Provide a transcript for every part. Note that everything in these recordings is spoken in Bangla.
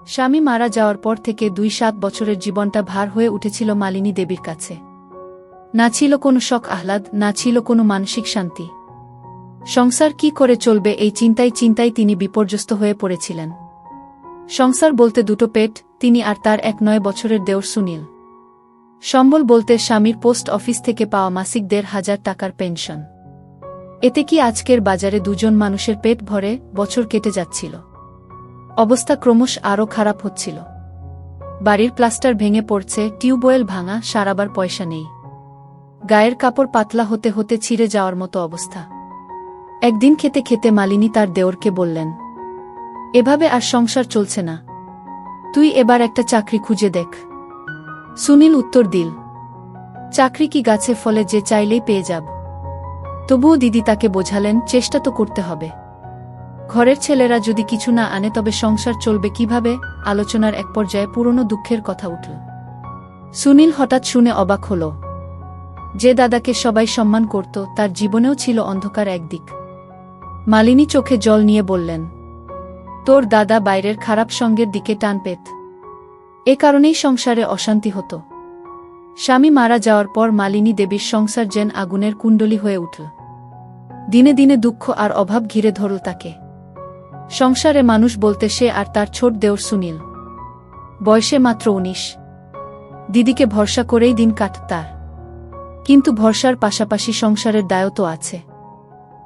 স্বামী মারা যাওয়ার পর থেকে ২-৭ বছরের জীবনটা ভার হয়ে উঠেছিল মালিনী দেবীর কাছে। না ছিল কোনো শখ আহ্লাদ, না ছিল কোনো মানসিক শান্তি। সংসার কি করে চলবে এই চিন্তায় তিনি বিপর্যস্ত হয়ে পড়েছিলেন। সংসার বলতে দুটো পেট, তিনি আর তার ১-৯ বছরের দেওর সুনীল। সম্বল বলতে স্বামীর পোস্ট অফিস থেকে পাওয়া মাসিক ১,৫০০ টাকার পেনশন। এতে কি আজকের বাজারে দুজন মানুষের পেট ভরে বছর কেটে যাচ্ছিল। অবস্থা ক্রমশ আরও খারাপ হচ্ছিল। বাড়ির প্লাস্টার ভেঙে পড়ছে, টিউবওয়েল ভাঙা, সারাবার পয়সা নেই। গায়ের কাপড় পাতলা হতে হতে ছিঁড়ে যাওয়ার মতো অবস্থা। একদিন খেতে খেতে মালিনী তার দেওরকে বললেন, এভাবে আর সংসার চলছে না, তুই এবার একটা চাকরি খুঁজে দেখ। সুনীল উত্তর দিল, চাকরি কি গাছে ফলে যে চাইলেই পেয়ে যাব। তবুও দিদি তাকে বোঝালেন, চেষ্টা তো করতে হবে। ঘরের ছেলেরা যদি কিছু না আনে তবে সংসার চলবে কিভাবে। আলোচনার এক পর্যায়ে পুরনো দুঃখের কথা উঠল। সুনীল হঠাৎ শুনে অবাক হল, যে দাদাকে সবাই সম্মান করত তার জীবনেও ছিল অন্ধকার একদিক। মালিনী চোখে জল নিয়ে বললেন, তোর দাদা বাইরের খারাপ সঙ্গের দিকে টান পেত, এ কারণেই সংসারে অশান্তি হতো। স্বামী মারা যাওয়ার পর মালিনী দেবীর সংসার যেন আগুনের কুণ্ডলী হয়ে উঠল। দিনে দিনে দুঃখ আর অভাব ঘিরে ধরল তাকে। সংসারে মানুষ বলতে সে আর তার ছোট দেওর সুনীল, বয়সে মাত্র ১৯। দিদিকে ভরসা করেই দিন কাটত তার। কিন্তু ভরসার পাশাপাশি সংসারের দায়ও তো আছে।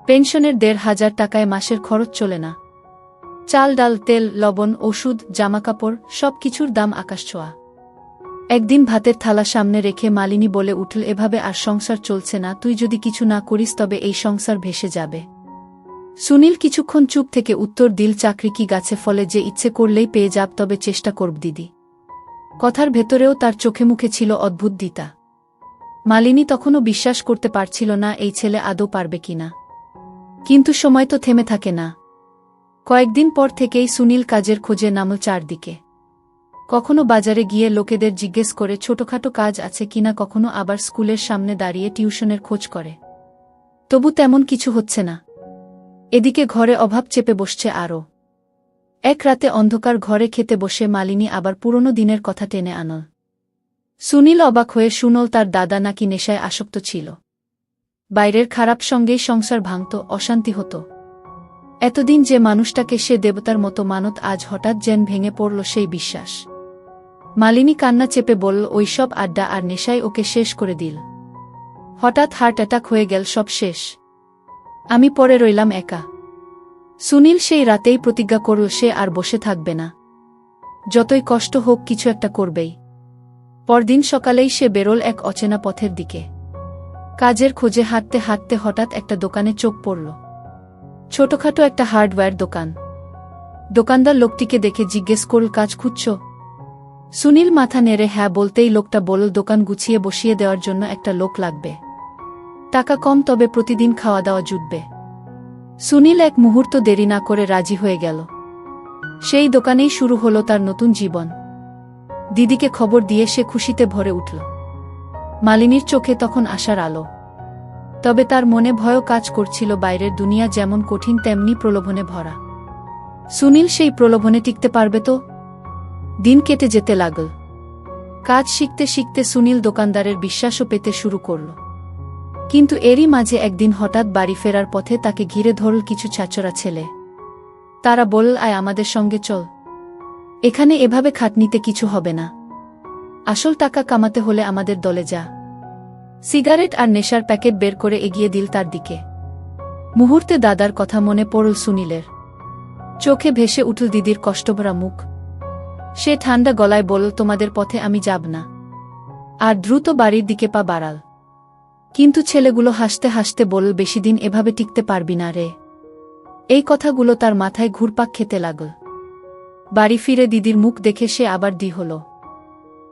পেনশনের ১,৫০০ টাকায় মাসের খরচ চলে না। চাল, ডাল, তেল, লবণ, ওষুধ, জামাকাপড় সবকিছুর দাম আকাশছোঁয়া। একদিন ভাতের থালা সামনে রেখে মালিনী বলে উঠল, এভাবে আর সংসার চলছে না, তুই যদি কিছু না করিস তবে এই সংসার ভেসে যাবে। সুনীল কিছুক্ষণ চুপ থেকে উত্তর দিল, চাকরি কি গাছে ফলে যে ইচ্ছে করলেই পেয়ে যাব, তবে চেষ্টা করব দিদি। কথার ভেতরেও তার চোখে মুখে ছিল অদ্ভুত দ্বিধা। মালিনী তখনও বিশ্বাস করতে পারছিল না এই ছেলে আদৌ পারবে কিনা। কিন্তু সময় তো থেমে থাকে না। কয়েকদিন পর থেকেই সুনীল কাজের খোঁজে নামল চারদিকে। কখনো বাজারে গিয়ে লোকেদের জিজ্ঞেস করে ছোটখাটো কাজ আছে কিনা, কখনো আবার স্কুলের সামনে দাঁড়িয়ে টিউশনের খোঁজ করে। তবু তেমন কিছু হচ্ছে না। এদিকে ঘরে অভাব চেপে বসছে আরও। এক রাতে অন্ধকার ঘরে খেতে বসে মালিনী আবার পুরনো দিনের কথা টেনে আনল। সুনীল অবাক হয়ে শুনল তার দাদা নাকি নেশায় আসক্ত ছিল। বাইরের খারাপ সঙ্গেই সংসার ভাঙত, অশান্তি হতো। এতদিন যে মানুষটাকে সে দেবতার মতো মানত, আজ হঠাৎ যেন ভেঙে পড়ল সেই বিশ্বাস। মালিনী কান্না চেপে বলল, ওইসব আড্ডা আর নেশায় ওকে শেষ করে দিল। হঠাৎ হার্ট অ্যাটাক হয়ে গেল, সব শেষ। আমি পড়ে রইলাম একা। সুনীল সেই রাতেই প্রতিজ্ঞা করল সে আর বসে থাকবে না। যতই কষ্ট হোক কিছু একটা করবেই। পরদিন সকালেই সে বেরোল এক অচেনা পথের দিকে। কাজের খোঁজে হাঁটতে হাঁটতে হঠাৎ একটা দোকানে চোখ পড়ল। ছোটখাটো একটা হার্ডওয়্যার দোকান। দোকানদার লোকটিকে দেখে জিজ্ঞেস করল, কাজ খুঁজছ? সুনীল মাথা নেড়ে হ্যাঁ বলতেই লোকটা বলল, দোকান গুছিয়ে বসিয়ে দেওয়ার জন্য একটা লোক লাগবে। টাকা কম, তবে প্রতিদিন খাওয়া দাওয়া জুটবে। সুনীল এক মুহূর্ত দেরি না করে রাজি হয়ে গেল। সেই দোকানেই শুরু হলো তার নতুন জীবন। দিদিকে খবর দিয়ে সে খুশিতে ভরে উঠল। মালিনীর চোখে তখন আশার আলো। তবে তার মনে ভয়ও কাজ করছিল, বাইরের দুনিয়া যেমন কঠিন তেমনি প্রলোভনে ভরা। সুনীল সেই প্রলোভনে টিকতে পারবে তো? দিন কেটে যেতে লাগল। কাজ শিখতে শিখতে সুনীল দোকানদারের বিশ্বাসও পেতে শুরু করল। কিন্তু এরই মাঝে একদিন হঠাৎ বাড়ি ফেরার পথে তাকে ঘিরে ধরল কিছু ছাচরা ছেলে। তারা বলল, আয় আমাদের সঙ্গে চল। এখানে এভাবে খাটনিতে কিছু হবে না। আসল টাকা কামাতে হলে আমাদের দলে যা। সিগারেট আর নেশার প্যাকেট বের করে এগিয়ে দিল তার দিকে। মুহূর্তে দাদার কথা মনে পড়ল সুনীলের। চোখে ভেসে উঠল দিদির কষ্টভরা মুখ। সে ঠান্ডা গলায় বলল, তোমাদের পথে আমি যাব না। আর দ্রুত বাড়ির দিকে পা বাড়াল। কিন্তু ছেলেগুলো হাসতে হাসতে বলল, বেশিদিন এভাবে টিকতে পারবি না রে। এই কথাগুলো তার মাথায় ঘুরপাক খেতে লাগল। বাড়ি ফিরে দিদির মুখ দেখে সে আবার দ্বিধা হল।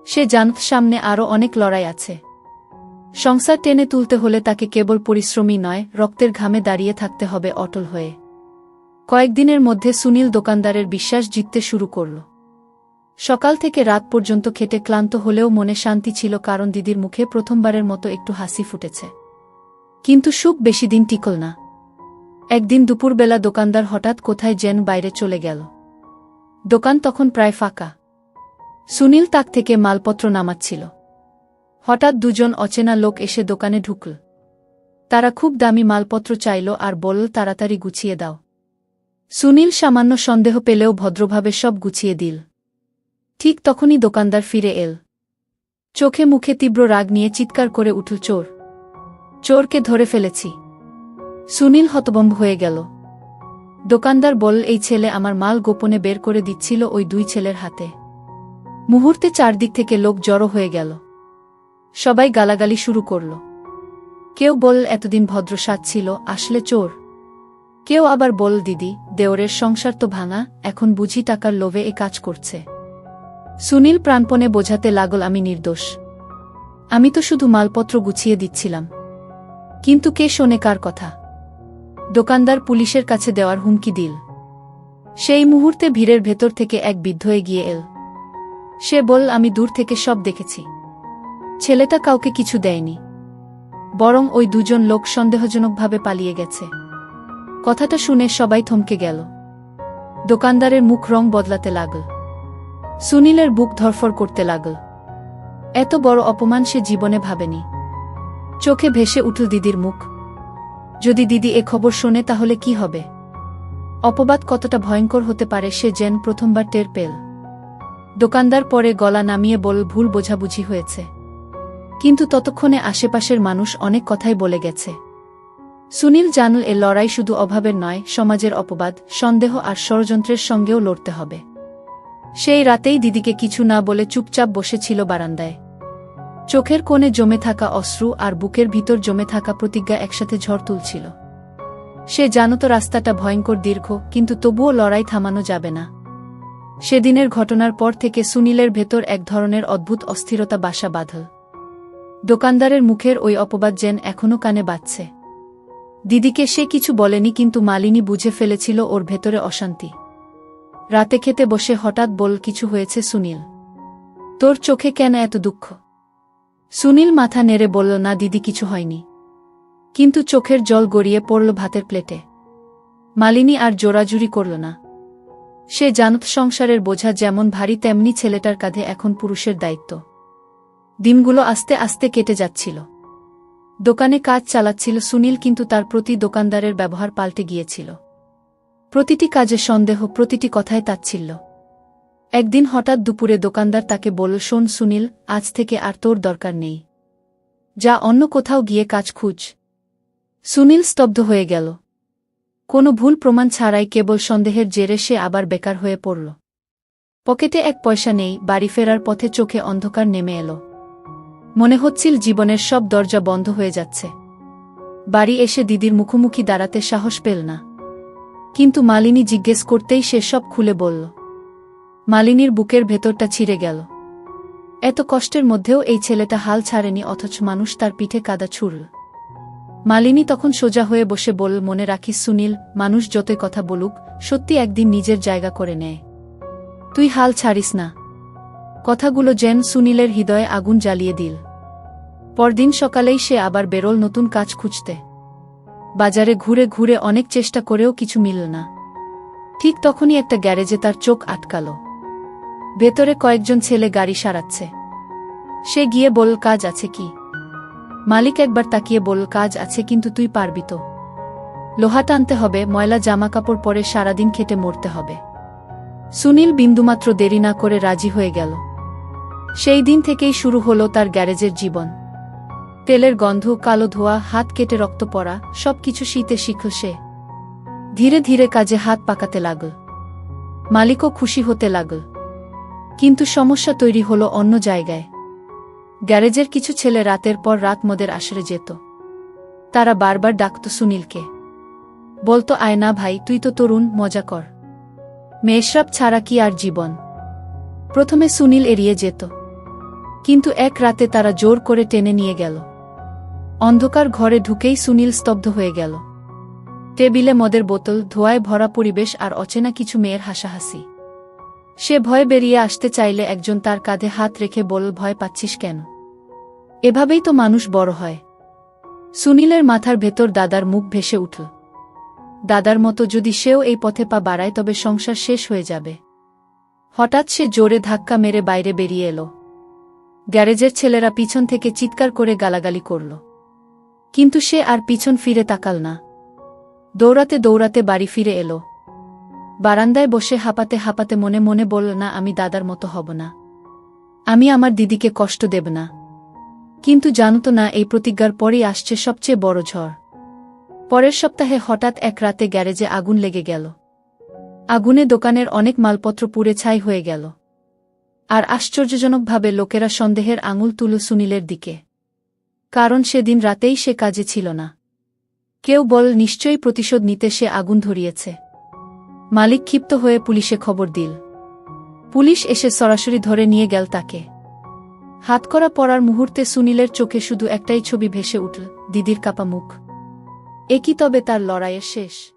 সে জানত সামনে আরও অনেক লড়াই আছে। সংসার টেনে তুলতে হলে তাকে কেবল পরিশ্রমী নয়, রক্তের ঘামে দাঁড়িয়ে থাকতে হবে অটল হয়ে। কয়েকদিনের মধ্যে সুনীল দোকানদারের বিশ্বাস জিততে শুরু করল। সকাল থেকে রাত পর্যন্ত খেটে ক্লান্ত হলেও মনে শান্তি ছিল, কারণ দিদির মুখে প্রথমবারের মতো একটু হাসি ফুটেছে। কিন্তু সুখ বেশি দিন টিকল না। একদিন দুপুরবেলা দোকানদার হঠাৎ কোথায় যেন বাইরে চলে গেল। দোকান তখন প্রায় ফাঁকা। সুনীল তাক থেকে মালপত্র নামাচ্ছিল। হঠাৎ দুজন অচেনা লোক এসে দোকানে ঢুকল। তারা খুব দামি মালপত্র চাইল আর বলল তাড়াতাড়ি গুছিয়ে দাও। সুনীল সামান্য সন্দেহ পেলেও ভদ্রভাবে সব গুছিয়ে দিল। ঠিক তখনই দোকানদার ফিরে এল। চোখে মুখে তীব্র রাগ নিয়ে চিৎকার করে উঠল, চোর! চোরকে ধরে ফেলেছি! সুনীল হতভম্ব হয়ে গেল। দোকানদার বলল, এই ছেলে আমার মাল গোপনে বের করে দিচ্ছিল ওই দুই ছেলের হাতে। মুহূর্তে চারদিক থেকে লোক জড়ো হয়ে গেল। সবাই গালাগালি শুরু করল। কেউ বলল, এতদিন ভদ্র সাজছিল, আসলে চোর। কেউ আবার বলল, দিদি, দেওরের সংসার তো ভাঙা, এখন বুঝি টাকার লোভে এ কাজ করছে। সুনীল প্রাণপণে বোঝাতে লাগল, আমি নির্দোষ। আমি তো শুধু মালপত্র গুছিয়ে দিচ্ছিলাম। কিন্তু কে শোনে কার কথা? দোকানদার পুলিশের কাছে দেওয়ার হুমকি দিল। সেই মুহূর্তে ভিড়ের ভেতর থেকে এক বৃদ্ধ এগিয়ে এল। সে বলল, আমি দূর থেকে সব দেখেছি। ছেলেটা কাউকে কিছু দেয়নি, বরং ওই দুজন লোক সন্দেহজনকভাবে পালিয়ে গেছে। কথাটা শুনে সবাই থমকে গেল। দোকানদারের মুখ রং বদলাতে লাগল। সুনীলের বুক ধরফর করতে লাগল। এত বড় অপমান সে জীবনে ভাবেনি। চোখে ভেসে উঠল দিদির মুখ। যদি দিদি এ খবর শোনে তাহলে কি হবে? অপবাদ কতটা ভয়ঙ্কর হতে পারে সে যেন প্রথমবার টের পেল। দোকানদার পরে গলা নামিয়ে বলল, ভুল বোঝাবুঝি হয়েছে। কিন্তু ততক্ষণে আশেপাশের মানুষ অনেক কথাই বলে গেছে। সুনীল জানল এ লড়াই শুধু অভাবের নয়, সমাজের অপবাদ, সন্দেহ আর ষড়যন্ত্রের সঙ্গেও লড়তে হবে। সেই রাতেই দিদিকে কিছু না বলে চুপচাপ বসেছিল বারান্দায়। চোখের কোণে জমে থাকা অশ্রু আর বুকের ভিতর জমে থাকা প্রতিজ্ঞা একসাথে ঝড় তুলছিল। সে জানত রাস্তাটা ভয়ঙ্কর দীর্ঘ, কিন্তু তবুও লড়াই থামানো যাবে না। সেদিনের ঘটনার পর থেকে সুনীলের ভেতর এক ধরনের অদ্ভুত অস্থিরতা বাসা বাঁধল। দোকানদারের মুখের ওই অপবাদ যেন এখনও কানে বাজছে। দিদিকে সে কিছু বলেনি, কিন্তু মালিনী বুঝে ফেলেছিল ওর ভেতরে অশান্তি। রাতে খেতে বসে হঠাৎ বলল, কিছু হয়েছে সুনীল? তোর চোখে কেন এত দুঃখ? সুনীল মাথা নেড়ে বলল, না দিদি, কিছু হয়নি। কিন্তু চোখের জল গড়িয়ে পড়ল ভাতের প্লেটে। মালিনী আর জোরাজুরি করল না। সে জানত সংসারের বোঝা যেমন ভারী তেমনি ছেলেটার কাঁধে এখন পুরুষের দায়িত্ব। দিনগুলো আস্তে আস্তে কেটে যাচ্ছিল। দোকানে কাজ চালাচ্ছিল সুনীল, কিন্তু তার প্রতি দোকানদারের ব্যবহার পাল্টে গিয়েছিল। প্রতিটি কাজে সন্দেহ, প্রতিটি কথায় তাচ্ছিল্য। একদিন হঠাৎ দুপুরে দোকানদার তাকে বলল, শোন সুনীল, আজ থেকে আর তোর দরকার নেই। যা অন্য কোথাও গিয়ে কাজ খুঁজ। সুনীল স্তব্ধ হয়ে গেল। কোনো ভুল প্রমাণ ছাড়াই কেবল সন্দেহের জেরে সে আবার বেকার হয়ে পড়ল। পকেটে এক পয়সা নেই, বাড়ি ফেরার পথে চোখে অন্ধকার নেমে এলো। মনে হচ্ছিল জীবনের সব দরজা বন্ধ হয়ে যাচ্ছে। বাড়ি এসে দিদির মুখোমুখি দাঁড়াতে সাহস পেল না। কিন্তু মালিনী জিজ্ঞেস করতেই সে সব খুলে বলল। মালিনীর বুকের ভেতরটা ছিঁড়ে গেল। এত কষ্টের মধ্যেও এই ছেলেটা হাল ছাড়েনি, অথচ মানুষ তার পিঠে কাদা ছুড়ল। মালিনী তখন সোজা হয়ে বসে বলল, মনে রাখিস সুনীল, মানুষ যতই কথা বলুক, সত্যি একদিন নিজের জায়গা করে নেয়। তুই হাল ছাড়িস না। কথাগুলো যেন সুনীলের হৃদয়ে আগুন জ্বালিয়ে দিল। পরদিন সকালেই সে আবার বেরোল নতুন কাজ খুঁজতে। বাজারে ঘুরে ঘুরে অনেক চেষ্টা করেও কিছু মিলল না। ঠিক তখনই একটা গ্যারেজে তার চোখ আটকাল। ভেতরে কয়েকজন ছেলে গাড়ি সারাচ্ছে। সে গিয়ে বলল, কাজ আছে কি? মালিক একবার তাকিয়ে বলল, কাজ আছে, কিন্তু তুই পারবি তো? লোহা টানতে হবে, ময়লা জামাকাপড় পরে সারাদিন খেটে মরতে হবে। সুনীল বিন্দুমাত্র দেরি না করে রাজি হয়ে গেল। সেই দিন থেকেই শুরু হলো তার গ্যারেজের জীবন। তেলের গন্ধ, কালো ধোয়া, হাত কেটে রক্ত পড়া, সবকিছু শীতে শিখল সে। ধীরে ধীরে কাজে হাত পাকাতে লাগল। মালিকও খুশি হতে লাগল। কিন্তু সমস্যা তৈরি হলো অন্য জায়গায়। গ্যারেজের কিছু ছেলে রাতের পর রাত মদের আসরে যেত। তারা বারবার ডাকত সুনীলকে। বলতো, আয় না ভাই, তুই তো তরুণ, মজা কর। মেয়েশরাব ছাড়া কি আর জীবন? প্রথমে সুনীল এড়িয়ে যেত, কিন্তু এক রাতে তারা জোর করে টেনে নিয়ে গেল। অন্ধকার ঘরে ঢুকেই সুনীল স্তব্ধ হয়ে গেল। টেবিলে মদের বোতল, ধোঁয়ায় ভরা পরিবেশ আর অচেনা কিছু মেয়ের হাসাহাসি। সে ভয়ে বেরিয়ে আসতে চাইলে একজন তার কাঁধে হাত রেখে বলল, ভয় পাচ্ছিস কেন? এভাবেই তো মানুষ বড় হয়। সুনীলের মাথার ভেতর দাদার মুখ ভেসে উঠল। দাদার মতো যদি সেও এই পথে পা বাড়ায় তবে সংসার শেষ হয়ে যাবে। হঠাৎ সে জোরে ধাক্কা মেরে বাইরে বেরিয়ে এলো। গ্যারেজের ছেলেরা পিছন থেকে চিৎকার করে গালাগালি করল। কিন্তু সে আর পিছন ফিরে তাকাল না। দৌড়াতে দৌড়াতে বাড়ি ফিরে এলো। বারান্দায় বসে হাঁপাতে হাঁপাতে মনে মনে বলল, না, আমি দাদার মতো হব না। আমি আমার দিদিকে কষ্ট দেব না। কিন্তু জানত না এই প্রতিজ্ঞার পরই আসছে সবচেয়ে বড় ঝড়। পরের সপ্তাহে হঠাৎ এক রাতে গ্যারেজে আগুন লেগে গেল। আগুনে দোকানের অনেক মালপত্র পুড়ে ছাই হয়ে গেল। আর আশ্চর্যজনকভাবে লোকেরা সন্দেহের আঙুল তুলল সুনীলের দিকে। কারণ সেদিন রাতেই সে কাজে ছিল না। কেউ বল, নিশ্চয়ই প্রতিশোধ নিতে সে আগুন ধরিয়েছে। মালিক ক্ষিপ্ত হয়ে পুলিশে খবর দিল। পুলিশ এসে সরাসরি ধরে নিয়ে গেল তাকে। হাতকড়া পরার মুহূর্তে সুনীলের চোখে শুধু একটাই ছবি ভেসে উঠল, দিদির কাঁপা মুখ। এ কি তবে তার লড়াইয়ের শেষ?